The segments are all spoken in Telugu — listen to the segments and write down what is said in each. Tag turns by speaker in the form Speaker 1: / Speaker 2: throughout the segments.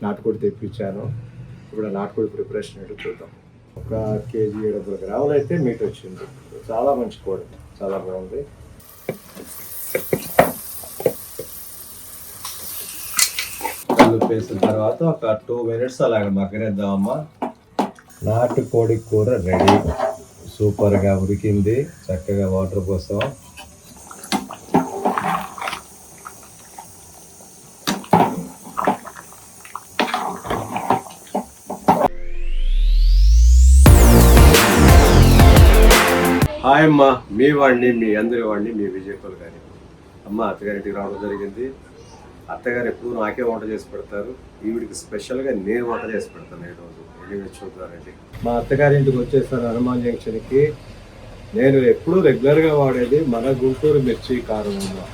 Speaker 1: నాటుకోడి తెప్పించాను. ఇప్పుడు ఆ నాటుకోడి ప్రిపరేషన్ ఏంటో చూద్దాం. 1 కేజీ 700 గ్రాములు అయితే మీట్ వచ్చింది. చాలా మంచి కోడి, చాలా బాగుంది. కల్లుప్పు వేసిన తర్వాత ఒక 2 మినిట్స్ అలాగ మగ్గనిద్దామమ్మా. నాటుకోడి కూర రెడీ. సూపర్గా ఉడికింది. చక్కగా వాటర్ పోసాం. హాయ్ అమ్మ, మీ వాడిని, మీ అందరి వాడిని, మీ విజయపాల్ గారి అమ్మ. అత్తగారింటికి రావడం జరిగింది. అత్తగారు ఎప్పుడు నాకే వంట చేసి పెడతారు. ఈవిడికి స్పెషల్గా నేను వంట చేసి పెడతాను ఈరోజు. వెళ్ళి చూద్దారండి. మా అత్తగారింటికి వచ్చేసాను హనుమాన్ జంక్షన్కి. నేను ఎప్పుడు రెగ్యులర్గా వాడేది మన గుంటూరు మిర్చి కారం అమ్మ.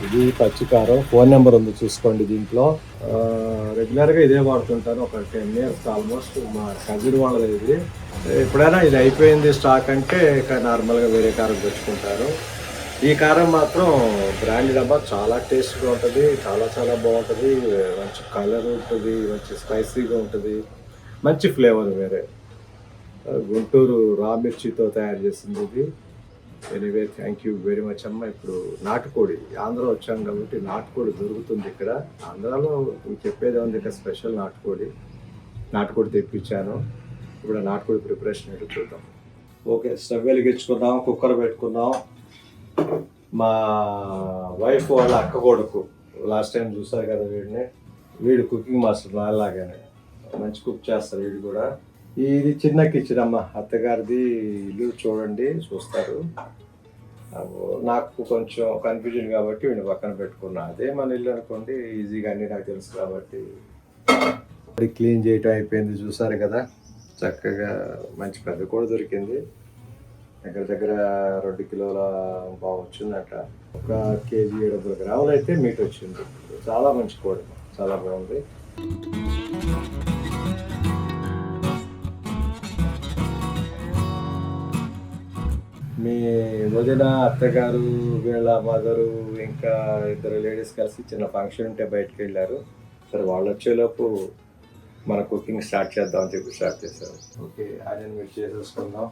Speaker 1: ఇది పచ్చి కారం. ఫోన్ నెంబర్ ఉంది చూసుకోండి దీంట్లో. రెగ్యులర్గా ఇదే వాడుతుంటాను. ఒక 10 years ఆల్మోస్ట్. మా కజిన్ వాళ్ళది ఇది. ఎప్పుడైనా ఇది అయిపోయింది స్టాక్ అంటే ఇక నార్మల్గా వేరే కారం తెచ్చుకుంటారు. ఈ కారం మాత్రం బ్రాండెడ్ అమ్మ. చాలా టేస్ట్గా ఉంటుంది. చాలా చాలా బాగుంటుంది. మంచి కలర్ ఉంటుంది. మంచి స్పైసీగా ఉంటుంది. మంచి ఫ్లేవర్ వేరే. గుంటూరు రా మిర్చితో తయారు చేసింది ఇది. Anyway thank you very much అమ్మ. ఇప్పుడు నాటుకోడి, ఆంధ్ర వచ్చాం కాబట్టి నాటుకోడి దొరుకుతుంది ఇక్కడ. ఆంధ్రాలో చెప్పేది ఉంది, ఇక్కడ స్పెషల్ నాటుకోడి తెప్పించాను. ఇప్పుడు ఆ నాటుకోడి ప్రిపరేషన్ ఏంటో చూద్దాం. Okay, stove వెలిగించుకుందాం. కుక్కర్ పెట్టుకుందాం. మా వైఫ్ వాళ్ళ అక్క కొడుకు లాస్ట్ టైం చూసారు కదా వీడిని. వీడు కుకింగ్ మాస్టర్ నాలాగానే మంచి కుక్ చేస్తారు వీడు కూడా. ఇది చిన్న కిచెన్ అమ్మ. అత్తగారిది ఇల్లు చూడండి, చూస్తారు. నాకు కొంచెం కన్ఫ్యూజన్ కాబట్టి వీడిని పక్కన పెట్టుకున్నా. అదే మన ఇల్లు అనుకోండి, ఈజీగా అన్నీ నాకు తెలుసు కాబట్టి. క్లీన్ చేయటం అయిపోయింది చూసారు కదా. చక్కగా మంచి పెద్ద కోడి దొరికింది. దగ్గర దగ్గర 2 కిలోల బాగా వచ్చిందట. 1 కేజీ 700 గ్రాములు అయితే మీట్ వచ్చింది. చాలా మంచి కోడి, చాలా బాగుంది. మీ వదిన, అత్తగారు, వీళ్ళ మదరు, ఇంకా 2 లేడీస్ కలిసి చిన్న ఫంక్షన్ ఉంటే బయటకు వెళ్ళారు. సరే, వాళ్ళు వచ్చేలోపు మన కుకింగ్ స్టార్ట్ చేద్దామని చెప్పి స్టార్ట్ చేశారు. ఓకే, ఆనియన్ మిక్స్ చేసేసుకుందాం.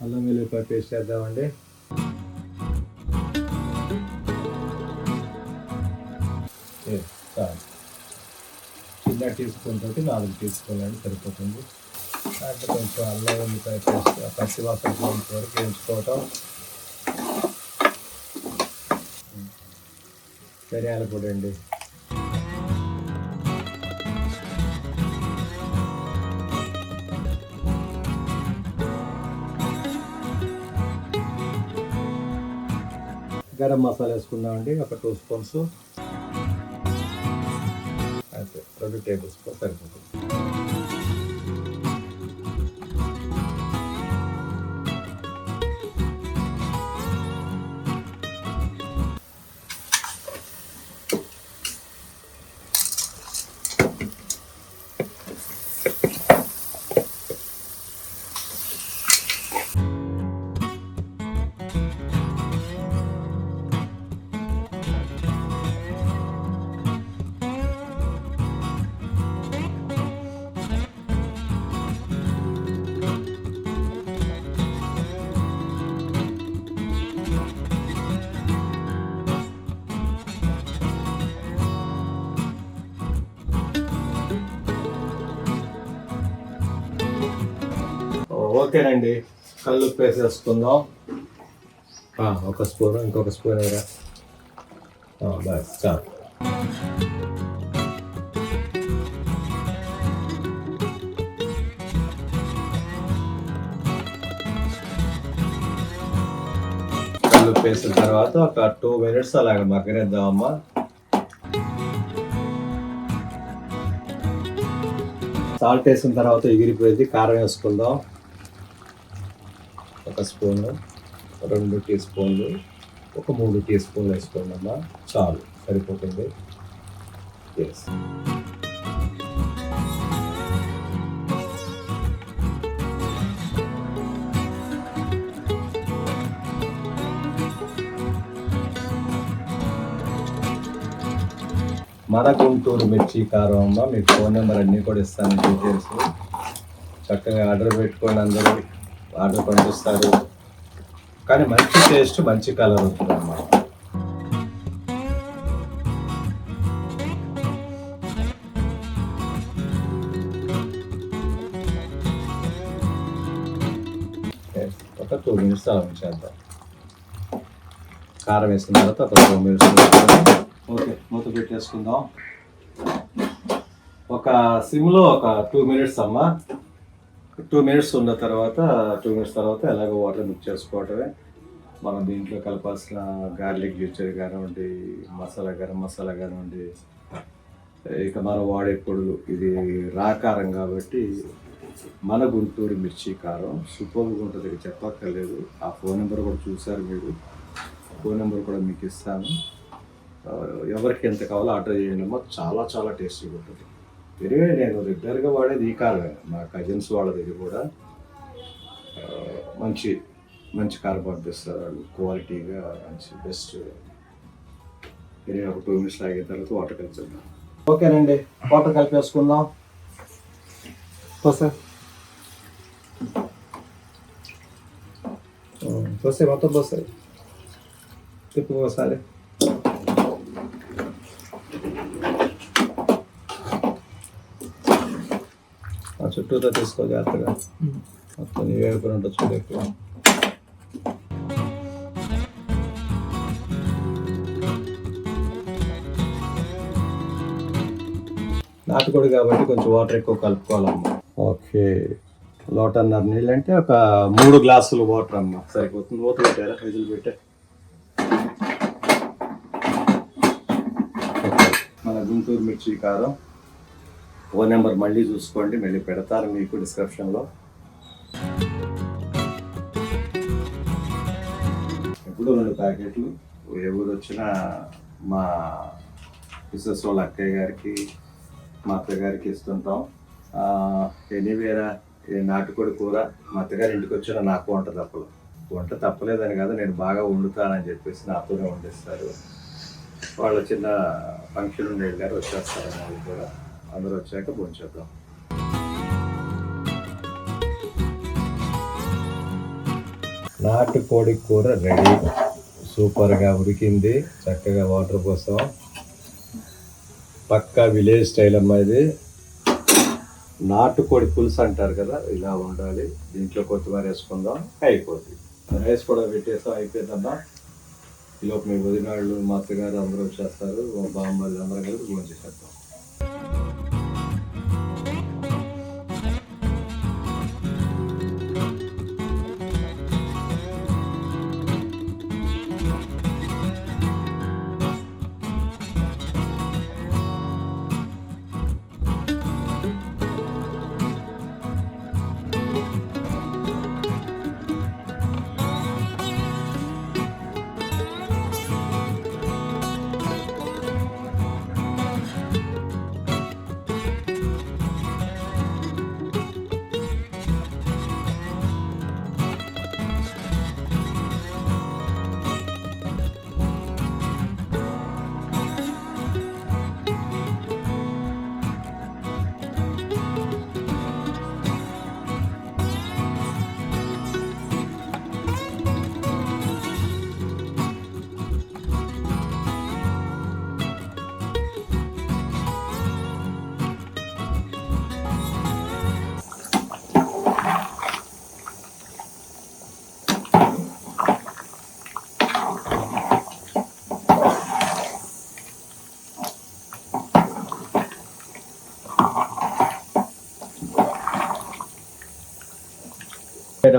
Speaker 1: అల్లం వెల్లుల్లిపాయ పేస్ట్ చేద్దామండి. చిన్న టీ స్పూన్ తోటి 4 టీ స్పూన్లు అండి సరిపోతుంది. అంటే కొంచెం అల్లం వెల్లుల్లిపాయ పేస్ట్ పచ్చివాసన పోయేంత వరకు వేయించుకోవటం. ధనియాల పొడి అండి. గరం మసాలా వేసుకుందామండి. ఒక 2 స్పూన్స్. అయితే 2 టేబుల్ స్పూన్ సరిపోతుంది. ఓకేనండి, కల్లుప్పు వేసేసుకుందాం. 1 స్పూన్, ఇంకొక స్పూన్ వేరా. బస్ చాలు. కల్లుప్పు వేసిన తర్వాత ఒక 2 మినిట్స్ అలాగ మగ్గనిద్దామమ్మా.
Speaker 2: సాల్ట్ వేసిన తర్వాత ఎగిరిపోయింది. కారం వేసుకుందాం. 1 స్పూను, 2 టీ స్పూన్లు, ఒక 3 టీ స్పూన్లు వేసుకోండి అమ్మా. చాలు, సరిపోతుంది. ఎస్, మన గుంటూరు మిర్చి కారం అమ్మ. మీకు ఫోన్ నెంబర్ అన్నీ కూడా ఇస్తాను, డీటెయిల్స్. చక్కగా ఆర్డర్ పెట్టుకోండి, అందరూ ఆర్డర్ పంపిస్తారు. కానీ మంచి టేస్ట్, మంచి కలర్ ఉంటుంది అన్నమాట. ఒక 2 మినిట్స్ అలా ఉంచేద్దాం. కారం వేసిన తర్వాత ఒక 2 మినిట్స్. ఓకే, మూత పెట్టేసుకుందాం. ఒక సిమ్లో ఒక 2 మినిట్స్ అమ్మ. 2 మినిట్స్ ఉన్న తర్వాత 2 మినిట్స్ తర్వాత ఎలాగో వాటర్ మిక్స్ చేసుకోవటమే. మనం దీంట్లో కలపాల్సిన గార్లిక్ జ్యూచర్ కానివ్వండి, గరం మసాలా కానివ్వండి, ఇక మనం వాడే పొడులు. ఇది రా కారం కాబట్టి మన గుంటూరు మిర్చి కారం సూపర్గా ఉంటుంది, చెప్పక్కర్లేదు. ఆ ఫోన్ నెంబర్ కూడా చూసారు మీరు, ఫోన్ నెంబర్ కూడా మీకు ఇస్తాను. ఎవరికి ఎంత కావాలో ఆర్డర్ చేయండి అమ్మా. చాలా చాలా టేస్టీగా ఉంటుంది. ఎనివే నేను రెగ్యులర్గా వాడేది ఈ కారమే. మా కజిన్స్ వాళ్ళది ఇది కూడా మంచి మంచి కారం పంపిస్తారు వాళ్ళు, క్వాలిటీగా మంచి బెస్ట్. ఎనివే ఒక 2 మినిట్స్ ఆగిన తర్వాత వాటర్ కలిపేద్దాం. ఓకేనండి, వాటర్ కలిపేసుకుందాం. పోసే మొత్తం పోసే, తిప్పు ఒకసారి. చుట్టూతో తీసుకో జాగ్రత్తగా, మొత్తం నీ వేపుని ఉంటుంది చూడు ఎక్కువ. నాటుకోడి కాబట్టి కొంచెం వాటర్ ఎక్కువ కలుపుకోవాలమ్మా. ఓకే, లోటన్నర నీళ్ళు అంటే ఒక 3 గ్లాసులు వాటర్ అమ్మా, సరిపోతుంది. మూత పెట్టారా, విజిల్ పెట్టే. మన గుంటూరు మిర్చి కారం ఫోన్ నెంబర్ మళ్ళీ చూసుకోండి, మళ్ళీ పెడతారు మీకు డిస్క్రిప్షన్లో. ఎప్పుడు 2 ప్యాకెట్లు ఏ ఊరు వచ్చినా మా మిస్సెస్ వాళ్ళ అక్కయ్య గారికి, మా అత్తగారికి ఇస్తుంటాం. ఎనీవేరా నాటుకోడి కూర మా అత్తగారి ఇంటికి వచ్చిన నాకు వంట తప్పలేదని కాదు, నేను బాగా వండుతానని చెప్పేసి నాతోనే వండిస్తారు. వాళ్ళ చిన్న ఫంక్షన్ ఉండి వెళ్ళారు, వచ్చేస్తారు వాళ్ళు కూడా. అందరూ వచ్చాక భోంచేద్దాం. నాటుకోడి కూర రెడీ, సూపర్గా ఉడికింది. చక్కగా వాటర్ పోసాం. పక్కా విలేజ్ స్టైల్ అమ్మా ఇది. నాటుకోడి పులుసు అంటారు కదా, ఇలా ఉండాలి. దీంట్లో కొత్తిమీర వేసుకుందాం, అయిపోద్ది. రైస్ కూడా పెట్టేసాం, అయిపోయిందమ్మా. ఈలోపు మీ వదిన వాళ్ళు, మా అత్తగారు అందరూ వచ్చేస్తారు, మా బామ్మలు అందరం కలిసి భోంచేసేద్దాం.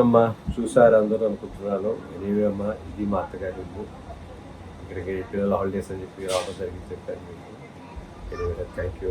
Speaker 2: అమ్మా చూసారు అందరూ అనుకుంటున్నాను. ఎనీవే అమ్మా, ఇది మా అత్తగారి ఇల్లు. ఇక్కడికి పిల్లల హాలిడేస్ అని చెప్పి రావడం జరిగింది చెప్పాను మీకు. Anyway thank you.